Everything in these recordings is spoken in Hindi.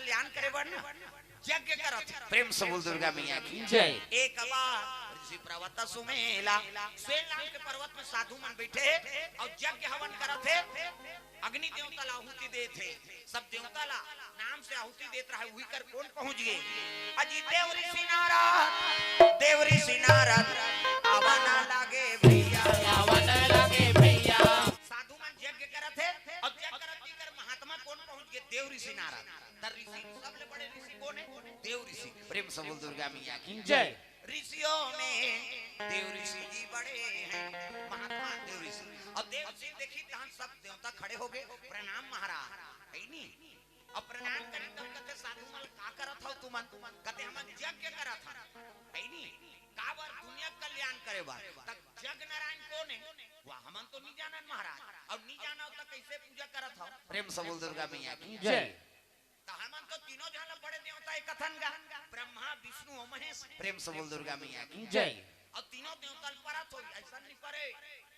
कल्याण करे बढ़ना यज्ञ करत प्रेम से बोल दुर्गा मैया की जय। एक बार ऋषि पर्वत सुमेला स्वेलाम के पर्वत में साधु मन बैठे और यज्ञ हवन करत थे। अग्नि देवता ला आहुति दे थे, सब देवता ला नाम से आहुति देत रहा। वही कर कौन पहुंच गए? अजी देव ऋषि नारद आवाना लागे भैया, आवाना लागे भैया। साधु मन यज्ञ करत थे और यज्ञ करत कर महात्मा कौन पहुंच गए? देव ऋषि नारद। तर ऋषि सबले बड़े ऋषि कौन है? देव ऋषि। प्रेम से बोल दुर्गा मैया की जय। ऋषियों में देव ऋषि जी बड़े हैं, महात्मा देव ऋषि। और देव ऋषि देखी तहां सब देवता खड़े हो गए, प्रणाम महाराज है नी। अब प्रणाम करी तब कहते साधु मल का करत हो तुमन? कहते हम यज्ञ करत है नी, काबर दुनिया कल्याण करे बा। तब जग नारायण कौन है? वाह हमन तो नहीं जानन महाराज। अब नहीं जाना तो कैसे पूजा करत हो? प्रेम से बोल दुर्गा मैया की जय। हमन तो तीनों जाना बड़े देवता एक कथन गा, ब्रह्मा विष्णु और महेश। प्रेम से बोल दुर्गा मैया की जय। और तीनों देवता परत हो ऐसा नहीं करे।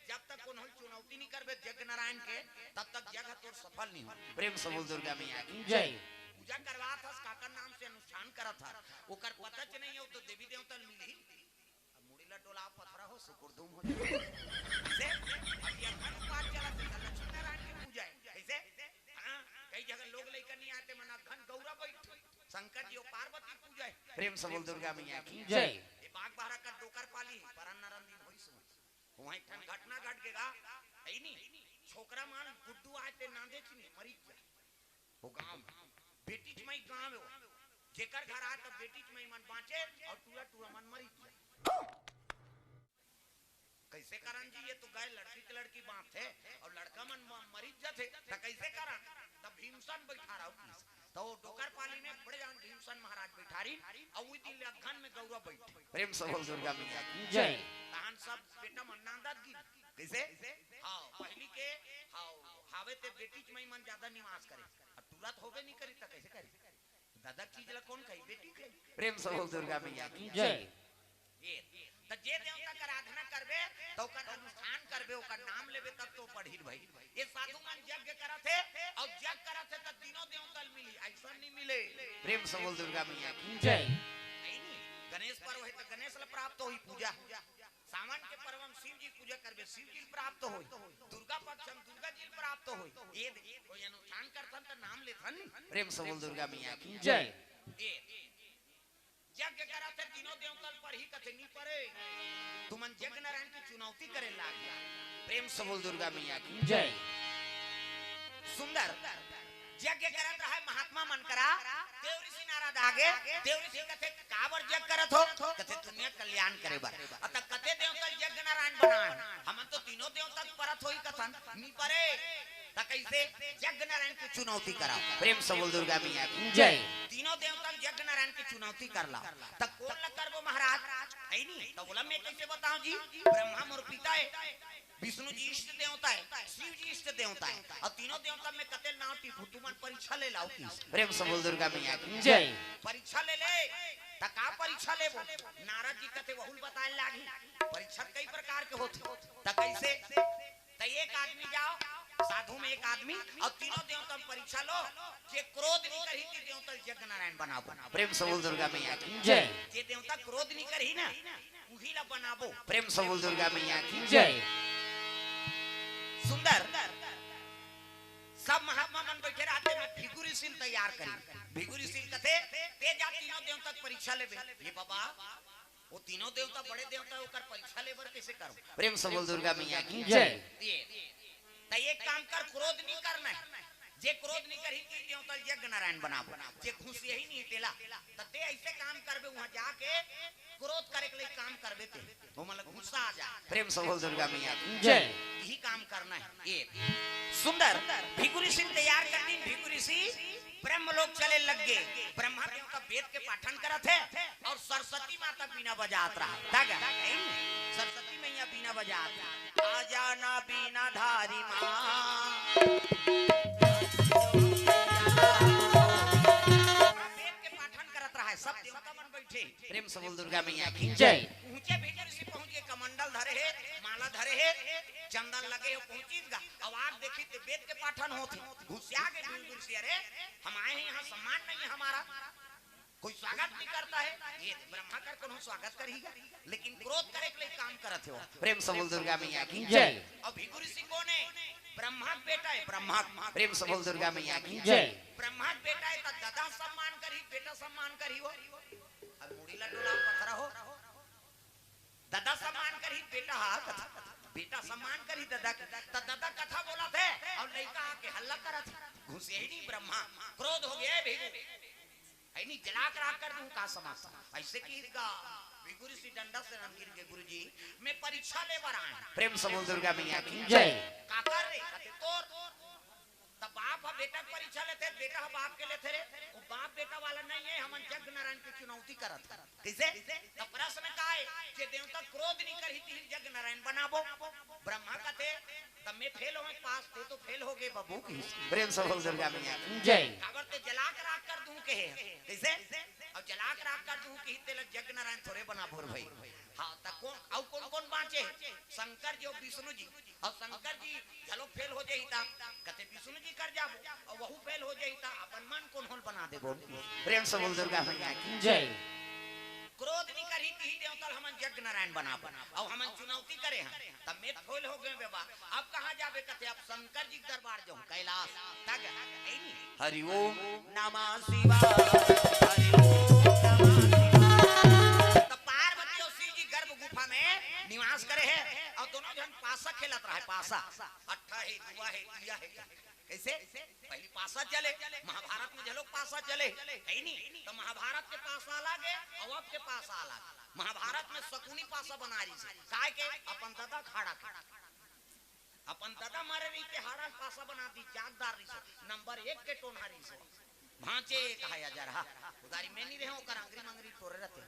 जब तक कोई चुनौती नहीं करबे जग नारायण के तब तक जग तो सफल नहीं हो। प्रेम से बोल दुर्गा मैया की जय। पूजा करवा था काकर नाम से अनुष्ठान करा था, ओकर पता च नहीं हो तो देवी देवता मिली। अब मुड़ीला टोला पथरा हो सुकुरदुम हो जाए से अब ये अखंड पाठ चला तो लक्ष्मी नारायण की पूजा है कैसे? हां कई जगह लोग लेकर नहीं आते मना घन गौरा बैठ शंकर जी और पार्वती पूजा है। प्रेम से बोल दुर्गा मैया की जय। ये बाग बाहर का डोकर पाली परन नरन दिन होई सो वहां ठन घटना घट गेगा है नी। छोकरा मान गुड्डू आए ते नांदे छी मरी जा वो गांव बेटी मई गांव हो जेकर घर आ तो बेटी मई मन बाँचे और टूरा टूरा मन मरी जा। कैसे करन जी? ये तो गए लड़की के लड़की बात है और लड़का मन मरी जाते तो कैसे करन? तब भीमसन बैठा रहा तो डोकर पाली में बड़े जान भीमसन महाराज बैठारी और वही दिन अगन में गौरा बैठे। प्रेम से बोल दुर्गा मैया की जय। तान सब बेटा मन्नांदत की कैसे? हां पहली के हां हावे ते बेटी मई मन ज्यादा निवास करे और तुरंत होबे नहीं करी त कैसे करी? दादा चीज ला कौन कही? बेटी कही। प्रेम से बोल दुर्गा मैया की जय। ये त जे देवता का आराधना करबे तो ओकर अनुष्ठान करबे ओकर नाम लेबे तब तो पढ़िर भाई। ये साधु मन यज्ञ करत है और यज्ञ करत है त तीनों देवता मिली ऐसा नहीं मिले। प्रेम से बोल दुर्गा मैया की जय। गणेश पर्व है तो गणेश ला प्राप्त होई पूजा। सावन के पर्व में शिव जी पूजा करबे शिव जी प्राप्त होई। दुर्गा पक्ष में दुर्गा जी प्राप्त होई। ये कोई अनुष्ठान करथन त नाम लेथन। प्रेम से बोल दुर्गा मैया की जय। यज्ञ करत है तीनों देवता पर ही कथे नहीं परे तुमन जग नारायण की चुनौती करे लाग गया। प्रेम से बोल दुर्गा मैया की जय। सुंदर यज्ञ करत रहा महात्मा मन करा देव ऋषि नारद आगे देव ऋषि कथे काबर यज्ञ करत हो? कथे दुनिया कल्याण करे बर अत कथे देवता यज्ञ नारायण बनाए हमन तो तीनों देवता परत होई कथन नहीं परे त कैसे यज्ञ नारायण की चुनौती करा। प्रेम से बोल दुर्गा मैया की जय। तीनों देवता यज्ञ नारायण की चुनौती करला त कौन ल करबो महाराज है नी? तो बोला मैं कैसे बताऊं जी? ब्रह्मा मोर पिता है, विष्णु जी इष्ट देवता है, शिव जी इष्ट देवता है और तीनों देवता में कते नाम टिपू तुमन परीक्षा ले लाओ की। प्रेम से बोल दुर्गा मैया की जय। परीक्षा ले ले त का परीक्षा लेबो? नारद जी कते बहुल बताए लागी परीक्षा कई प्रकार के होते त कैसे? त एक आदमी जाओ साधु में एक आदमी और तीनों देवता में परीक्षा लो जे क्रोध नहीं करही ती देवता यज्ञ नारायण बनाबो। प्रेम से बोल दुर्गा मैया की जय। जे देवता क्रोध नहीं करही ना उही ला बनाबो। प्रेम से बोल दुर्गा मैया की जय। सुंदर सब महात्मा मन बैठे रहते में भिगुरी सील तैयार करी। भिगुरी सील कथे ते जा तीनों देवता परीक्षा लेबे। ये बाबा वो तीनों देवता बड़े देवता ओकर परीक्षा लेबर कैसे करो? प्रेम से बोल दुर्गा मैया की जय। त एक काम कर क्रोध नहीं करना है जे क्रोध नहीं करही की देवता यज्ञ नारायण बनाबो। जे खुश यही नहीं तेला तते ऐसे काम करबे वहां जाके क्रोध करे के लिए काम करबे ते वो मतलब गुस्सा आ जाए। प्रेम से बोल दुर्गा मैया की जय। यही काम करना है। ये सुंदर भिगु ऋषि तैयार कर दी। भिगु ऋषि ब्रह्म लोग चले लग गए। ब्रह्मा देव का वेद के पाठन करत है और सरस्वती माता बीना बजात रहा। सरस्वती मैया बीना बजात आ जाना बीना धारी मां सब देवता मन बैठे। प्रेम से बोल दुर्गा मैया की जय। ऊंचे भीतर से पहुंच के कमंडल धरे है, माला धरे है, चंदन लगे हो पहुंचीगा। अब आग देख देखी ते वेद के पाठन होते घुसिया के गुरुजी अरे हम आए हैं यहाँ सम्मान नहीं है हमारा कोई स्वागत नहीं करता है ये ब्रह्मा कर कोनो स्वागत करेगा लेकिन क्रोध करे के लिए काम करत हो प्रेम से बोल दुर्गा मैया की जय। और भिगु ऋषि कौन है ब्रह्मा के बेटा है ब्रह्मा प्रेम से बोल दुर्गा मैया की जय। ब्रह्मा के बेटा है तो दादा सम्मान करी बेटा सम्मान करी हो अब मुड़ी लटोला पथरा हो दादा सम्मान करी बेटा हा कथा बेटा सम्मान करी दादा की तो दादा कथा बोला थे और लड़का आके हल्ला करा था घुसे ही नहीं ब्रह्मा क्रोध हो गया भिगु है नहीं जला कर आकर दूं का समासा ऐसे की का भिगु ऋषि डंडा से गिर के गुरुजी मैं परीक्षा ले बर आए प्रेम से बोल दुर्गा मैया की जय। का कर रे कहते तोर तब बाप बेटा परीक्षा लेते बेटा बाप के लेते रे वो बाप बेटा वाला नहीं है हम जग नारायण की चुनौती करत कैसे तब प्रश्न का है जे देवता क्रोध नहीं करही ती जग नारायण बनाबो ब्रह्मा कहते तब मैं फेल हो पास थे तो फेल हो गए बाबू की प्रेम से बोल दुर्गा मैया की जय। खबर ते जला कर आग कर दूं के कैसे अब जला कर आग कर दूं कि तेल जग नारायण थोड़े बना बोर भाई हां त कौन कौन बाँचे शंकर जी और विष्णु जी और शंकर जी चलो फेल हो जाई ता कहते विष्णु जी कर जाबो और वहु फेल हो जाई ता अपन मन कौन होल बना देबो प्रेम से बोल दुर्गा मैया की जय। क्रोध नहीं करी ती देवतल हमन जग नारायण बना और हमन चुनौती करे हैं तब मैं फेल हो गए बेबा अब कहां जाबे कहते अब शंकर जी दरबार जाऊं कैलाश तक है नहीं हरि ओम नमः शिवाय हरि ओम नमः शिवाय। तो पार्वती और शिव जी गर्भ गुफा में निवास करे है और दोनों जन पासा खेलत रहा है पासा अट्ठा है दुआ है दिया है कैसे पहली पासा चले महाभारत में जो लोग पासा चले है नहीं तो महाभारत के पासा अलग है और अब के पासा अलग महाभारत में शकुनी पासा बना रही से काय के अपन दादा खाड़ा अपन दादा मारे रही के हारा पासा बना दी जागदार रही से नंबर 1 के टोनहारी से भांचे कहा जा रहा उदारी में नहीं रहे ओकर अंगरी मंगरी तोरे रहते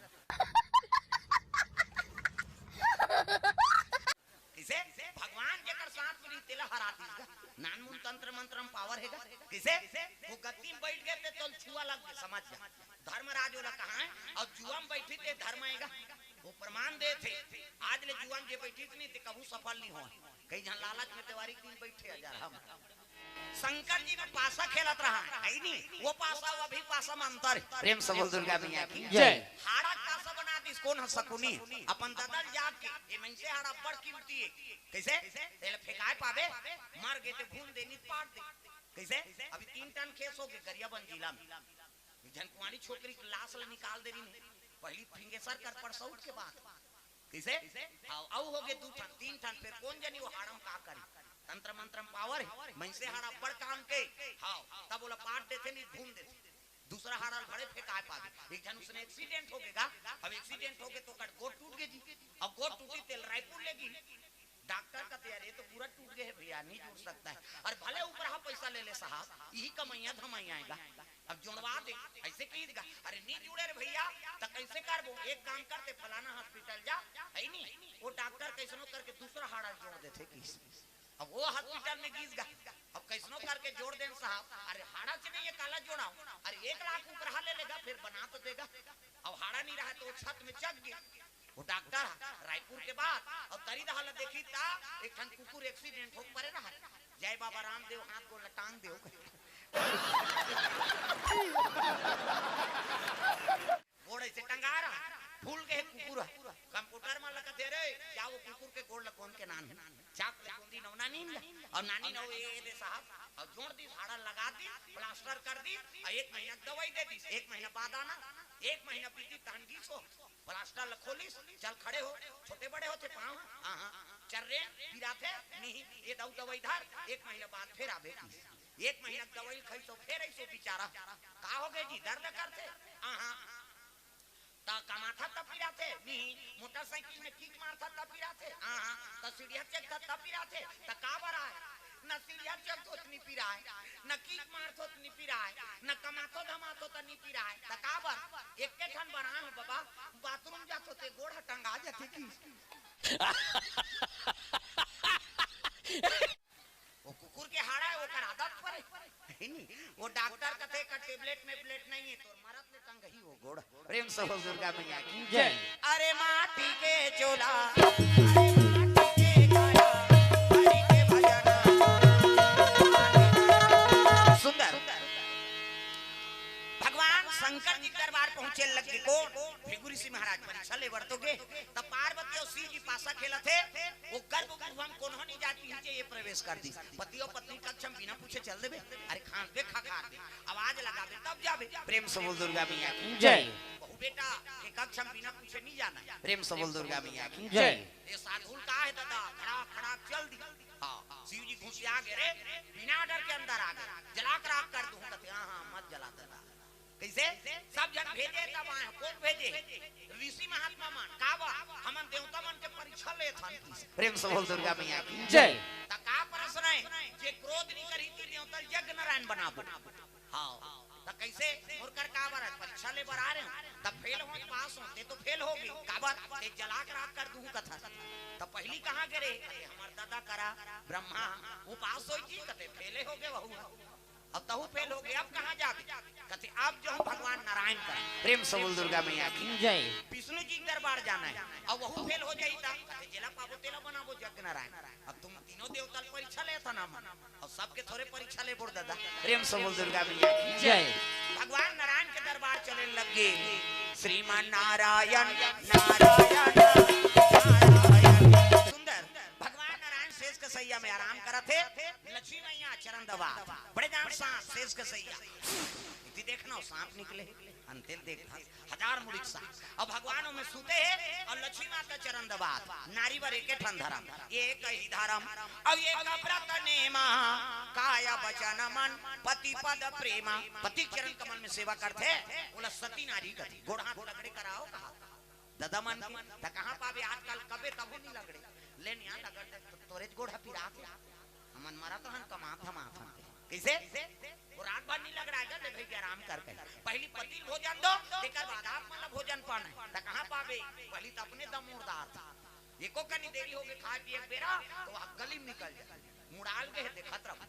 किसे भगवान के कर साथ में तेला हराती है नानमुन तंत्र मंत्रम पावर हैगा किसे वो गद्दी में बैठ गए थे तो छुआ लग गए समझ जा धर्मराज वाला कहां है और जुआ में बैठी थे धर्म आएगा वो प्रमाण दे थे आज ले जुआ में जे बैठी थी नहीं ते कबू सफल नहीं हो कई जहां लालच में तिवारी दिन बैठे हजार हम शंकर जी में पासा खेलत रहा है नहीं वो पासा वो भी पासा में अंतर प्रेम से बोल दुर्गा मैया की जय। हाड़ा पासा बना दी कौन है शकुनी अपन ददल जाग के ये मन से हाड़ा बड़ कीमती है कैसे तेल फेंकाए पावे मर गए ते भून देनी पाट दे कैसे अभी 3 टन खेस हो गए गरियाबंद जिला में जनकुमारी छोकरी की लाश ले निकाल दे रही पहली फिंगेसर कर परसौट के बाद कैसे आओ हो गए 2 टन 3 टन फिर कौन जानी वो हाड़म का करे तंत्र मंत्रम पावर है मन से हाड़ा बड़ काम के हां तब बोला पाट देते नहीं भून देते दूसरा हाड़ा बड़े फेंकाए पावे एक जन उसने एक्सीडेंट हो गया अब एक्सीडेंट हो गए तो कट गोट टूट गई जी अब गोट टूटी तेल रायपुर लेगी डॉक्टर का तैयारी तो पूरा टूट गया है भैया नहीं जुड़ सकता है और भले ऊपर हा पैसा ले ले साहब यही कमैया धमैया आएगा अब जोड़वा दे ऐसे कीजिएगा अरे नहीं जुड़े रे भैया तो कैसे करबो एक काम करते फलाना हॉस्पिटल जा है नहीं वो डॉक्टर कैसनो करके दूसरा हाड़ा जोड़ देते किस अब वो हॉस्पिटल में गीस गा अब कैसनो करके जोड़ दें साहब अरे हाड़ा से नहीं ये काला जोड़ाओ अरे 1 लाख ऊपर हा ले लेगा फिर बना तो देगा अब हाड़ा नहीं रहा तो छत में चक गया वो डॉक्टर रायपुर के बाद और तरी हालत देखी था एक ठन कुकुर एक्सीडेंट हो परे रहा जय बाबा रामदेव हाथ को लटांग देव घोड़े से टंगा रहा फूल के कुकुर कंप्यूटर में लगा दे रे क्या वो कुकुर के गोड़ कौन के नाम है चाक गोंदी नौना नींद और नानी नौ ये दे साहब और जोड़ दी हाड़ा लगा दी प्लास्टर कर दी और 1 महीना दवाई दे दी 1 महीना बाद आना 1 महीना बीती तानगी सो प्लास्टर खोलिस चल खड़े हो छोटे बड़े होते पाँव हां चल रहे गिरा थे नहीं ये दवाई धार 1 महीना बाद फिर आवे 1 महीना दवाई खाई तो फिर ऐसो बेचारा का हो गए जी दर्द करते हां ता कमाथा तपीरा थे नहीं मोटरसाइकिल में किक मारता तपीरा थे हां तो सीढ़िया चेक तपीरा थे त का बरा है न सीढ़िया चेक तो नहीं पीरा है न किक मारतो नहीं पीरा है न कमातो धमातो तो नहीं पीरा है त का बर एक के ठन बना है बाबा बाथरूम जातो ते गोड़ टंगा जाते की वो कुकुर के हाड़ा है वो कर आदत पर है नहीं वो डॉक्टर कहते का टेबलेट में प्लेट नहीं है तो मरत ले टंग ही वो गोड़ प्रेम से बोल दुर्गा मैया की जय। अरे माटी के चोला अरे माटी के काया हरि के भजन शंकर जी दरबार पहुंचे लगे को भृगु ऋषि महाराज परीक्षा ले वर्तोगे तब पार्वती और शिव जी पासा खेला थे वो गर्भ हम कोनो नहीं जाती नीचे ये प्रवेश कर दी पति और पत्नी कक्षम बिना पूछे चल देबे अरे खान दे खा खा दे आवाज लगावे तब जावे प्रेम से बोल दुर्गा मैया की जय बहु बेटा के कक्षम बिना पूछे नहीं जाना प्रेम से बोल दुर्गा मैया की जय ये साधु का है दादा खड़ा खड़ा चल दी हां शिव जी घुस आ गए रे बिना डर के अंदर आ गए जला कर आग कर दूं कहते हां मत जला देना कैसे सब जन भेजे तब आए कौन भेजे ऋषि महात्मा मान काबा हमन देवता मन के परीक्षा ले थन प्रेम से बोल दुर्गा मैया की जय त का प्रश्न है जे क्रोध नहीं करी थी देवता यज्ञ नारायण बनाबो हां त कैसे और कर का बार परीक्षा ले बर आ रहे तब फेल हो पास होते तो फेल हो गए का बात एक जला कर आग कर दूं कथा तब पहली कहां करे हमार दादा करा ब्रह्मा वो पास होई थी कहते फेले हो गए बहु अब तहु फेल हो गए अब कहां जाबे कहते अब जो भगवान नारायण का प्रेम से बोल दुर्गा मैया की जय विष्णु जी दरबार जाना है अब वहु फेल हो जाई ता कहते जेला पाबो तेला बनाबो यज्ञ नारायण अब तुम तीनों देवता परीक्षा ले था ना मन और सबके थोड़े परीक्षा ले बोल दादा प्रेम से बोल दुर्गा मैया की जय भगवान नारायण के दरबार चले लगे श्रीमान नारायण नारायण सुंदर भगवान नारायण शेष के सैया में आराम करा थे लक्ष्मी मैया चरण दबा बड़े जान सांप शेष के सैया इति देखना सांप निकले अंतिम देखना हजार मुड़ी सांप अब भगवानों में सूते हैं और लक्ष्मी माता चरण दबा नारी वर एक ठन धर्म एक ही धर्म अब ये व्रत नेमा काया वचन मन पति पद प्रेमा पति चरण कमल में सेवा करते बोला सती नारी कथी गोड़ हाथ लगड़े कराओ कहा दादा मन त कहां पावे आजकल कबे तबो नहीं लगड़े लेन यहां लगड़े तोरे गोड़ पिरा के हमन मरा तो हम कमा था कैसे वो रात भर नहीं लग रहा है ले भाई आराम कर पहली पति भोजन दो तेकर बाद आप मतलब भोजन पाना त कहां पावे पहली तो अपने दम मुर्दार था एको कनी देरी हो गई खा पी एक बेरा तो गली में निकल जाए मुड़ाल के देखत रह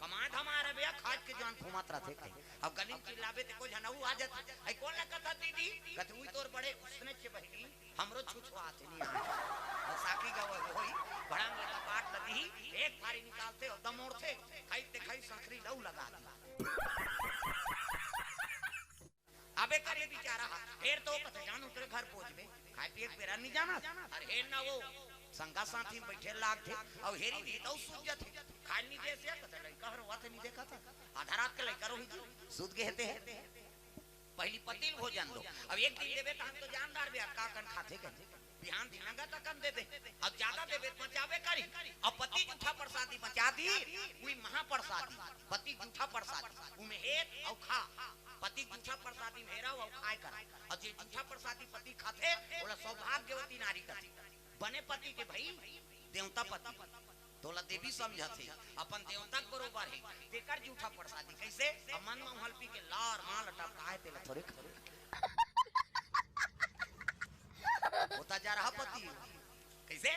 कमाए हमारे भैया खाद के जान घुमात रहते अब गली चिल्लावे ते को जनऊ आ जात आई कौन न कथा दीदी कहते हुई तोर बड़े उसने के बहनी हमरो छुछुआत नहीं आ साकी गवा होई बड़ा में कपाट लगी एक फारी निकालते और दमोड़ थे खाई संखरी लऊ लगा दी अबे करे बेचारा फिर तो कथे जानू तेरे घर पहुंचबे खाई पी एक बेरा नहीं जाना अरे हेर ना वो संगा साथी बैठे लाग थे और हेरी दी तो सूझ थे खाई नहीं दे से कथे लइका हर वात नहीं देखा था आधा रात के लइका रोही सूझ गए थे पहली पतिल भोजन दो अब एक दिन देबे त हम तो जानदार बे का कन खाते के बिहान दिनागा त कन दे दे अब ज्यादा देबे बचावे करी अब पति जूठा प्रसादी बचा दी कोई महाप्रसादी पति जूठा प्रसादी उमे एक और खा पति जूठा प्रसादी मेरा और खाए कर और जे जूठा प्रसादी पति खाते ओला सौभाग्यवती नारी कथी बने पति के भाई देवता पति तोला देवी समझते अपन देवता बरोबर है तेकर जूठा प्रसादी कैसे मन में हल्पी के लार माल टपकाए तेला थोड़े होता जा रहा पति कैसे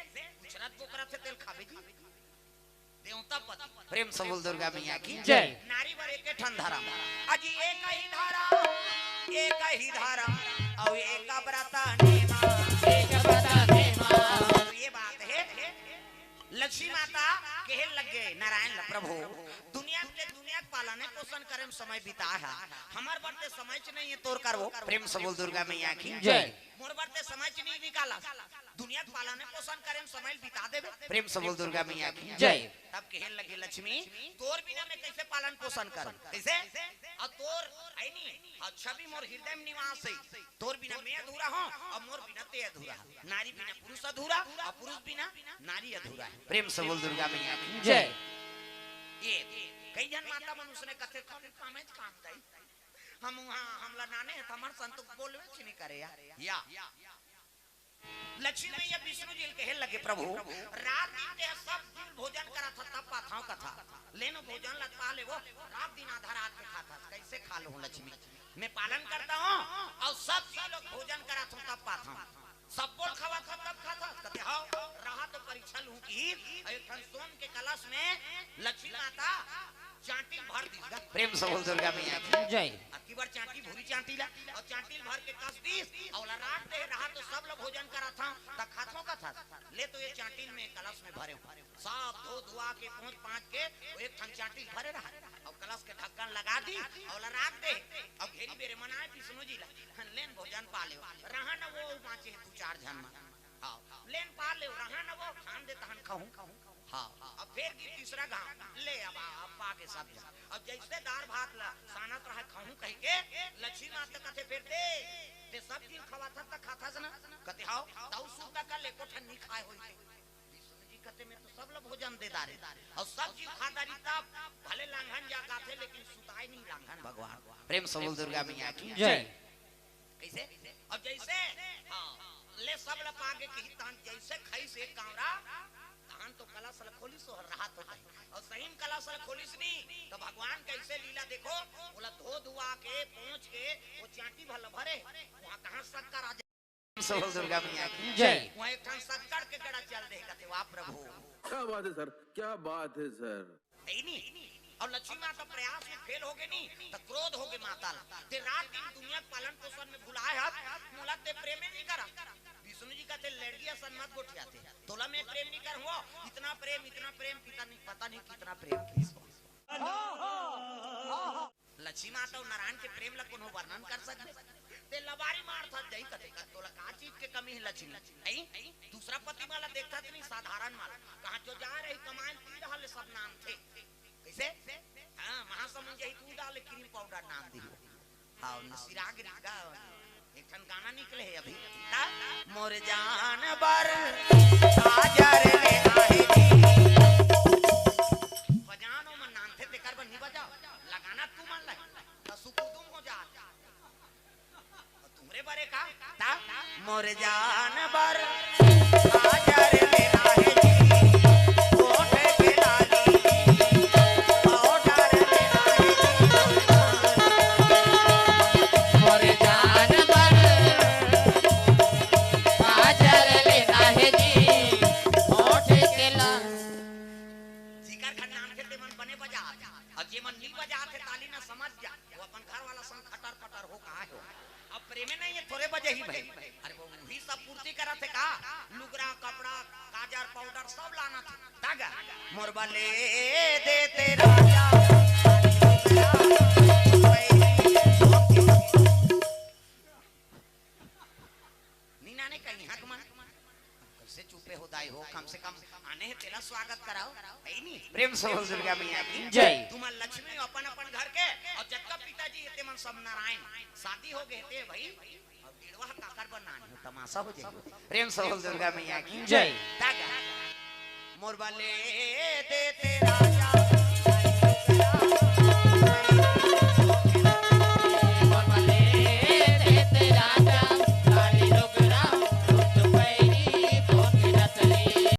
शरद पोकरा से तेल खावे जी देवता पति प्रेम से बोल दुर्गा मैया की जय नारी वर एक ठन धारा अजी एक ही धारा और एक व्रत नेमा एक बता दे मां ये बात है लक्ष्मी माता कहे लगे नारायण प्रभु दुनिया पालने पोषण करे में समय बिता है हमार बढ़ते समय च नहीं है तोर करवो प्रेम से बोल दुर्गा मैया की जय मोर बढ़ते समय च नहीं निकाला दुनिया पालने पोषण करे में समय बिता देबे प्रेम से बोल दुर्गा मैया की जय तब कहे लगे लक्ष्मी तोर बिना मैं कैसे पालन पोषण करूं कैसे और तोर आई नहीं और छवि मोर हृदय में निवास है तोर बिना मैं अधूरा हूं और मोर बिना ते अधूरा नारी बिना पुरुष अधूरा और पुरुष बिना नारी अधूरा है प्रेम से बोल दुर्गा मैया की जय ये कई जन माता मनुष्य ने कथे कामे काम दई हम वहां हमला नाने हमर संतोष बोलवे छ नहीं करे या लक्ष्मी मैया विष्णु जी कहे लगे प्रभु रात दिन ते सब दिन भोजन करा था तब पाथाओ कथा लेनो भोजन लग पा ले वो रात दिन आधा रात के खाता कैसे खा लो लक्ष्मी मैं पालन करता हूं और सब चीज लोग भोजन करा था तब पाथाओ सब बोल खावा था तब खाता कहते हां रहा तो परीक्षा लूं की एक सोन के कलश में लक्ष्मी माता चाटी भर दी प्रेम से बोल दुर्गा मैया की जय अकी बार चांटी भूरी चांटी ला और चांटी भर के कस दीस और रात दे रहा तो सब लोग भोजन करा था त खाथों का था ले तो ये चांटी में कलश में भरे सब धो धुआ के पहुंच पांच के एक थन चांटी भरे रहा और कलश के ढक्कन लगा दी और रात दे अब घेरी बेरे मनाए विष्णु जी ला लेन भोजन पा ले रहा न वो पांचे तू चार जन में हां लेन पा ले रहा न वो खान दे तहन खाऊं हाँ अब फिर तीसरा गांव ले अब पा के सब अब जैसे दार भात ला सानत रहा खाऊं कह के लक्ष्मी माता कथे फिर दे ते सब दिन खवा था त खाता ना कथे हां ताऊ सूता का ले कोठन नहीं खाए होई विष्णु जी कथे में तो सब लोग भोजन दे दारे और सब जीव खादारी तब भले लांघन जा गाथे लेकिन सुताई नहीं लांघन भगवान प्रेम से बोल दुर्गा मैया की जय। कैसे अब जैसे हां ले सब ला पागे की तान जैसे खाई से कांवरा तान तो कला सल खोली सो रहा तो और सही कला सल खोलिस नहीं तो भगवान कैसे लीला देखो बोला धो धुआ के पहुंच के वो चांटी भल भरे वहां कहां शक्कर आ से बोल दुर्गा मैया की जय। वहां एक ठन शक्कर के गड़ा चल दे कहते वाह प्रभु क्या बात है सर, क्या बात है सर। है नहीं और लक्ष्मी माता प्रयास में फेल हो गए नहीं तो क्रोध हो गए माता ते रात दिन दुनिया पालन पोषण में भुलाए हाथ मोला ते प्रेम नहीं करा विष्णु जी कहते लड़कियां सन मत गोठियाते तोला में प्रेम नहीं कर हुआ इतना प्रेम पिता नहीं पता नहीं कितना प्रेम किसको लक्ष्मी माता और नारायण के प्रेम ला कोनो वर्णन कर सकते ते लबारी मार था जई कते कर तोला का चीज के कमी है लक्ष्मी नहीं दूसरा पति वाला देखता नहीं साधारण माल कहां जो जा रही कमाए पी रहल सब नाम थे कैसे हां महासमुंद जही तू डाल क्रीम पाउडर नाम दी हां सिराग गा एक ठन गाना निकले है अभी मोर जान बर काजर ले आए जी बजानो मन नाम थे ते कर नहीं बजाओ लगाना तू मन ले सुकू तुम हो जा तुमरे बारे का मोर जान बर काजर ले आए जी होठ के लाली पाउडर ले आए जी मोर जान बर काजल लेना है जी होठ के ला जिकर का नाम के ते मन बने बजा और जे मन नहीं बजा थे ताली ना समझ जा वो अपन घर वाला संग खटर पटर हो कहा हो अब प्रेम नहीं है थोड़े बजे ही भाई अरे वो भी सब पूर्ति करा थे का लुगरा कपड़ा काजर पाउडर सब लाना था दागा मोरबा ले दे तेरा नीना ने कहीं हक मन कैसे चुपे हो दाई हो कम से कम आने है तेरा स्वागत कराओ है नहीं प्रेम से बोल दुर्गा मैया की जय। तुम लक्ष्मी अपन अपन घर के और जक्का पिताजी ते मन सब नारायण शादी हो गए थे भाई अब डेढ़वा काकर बनना है तमाशा हो जाए प्रेम से बोल दुर्गा मैया की जय। दागा मोर वाले दे तेरा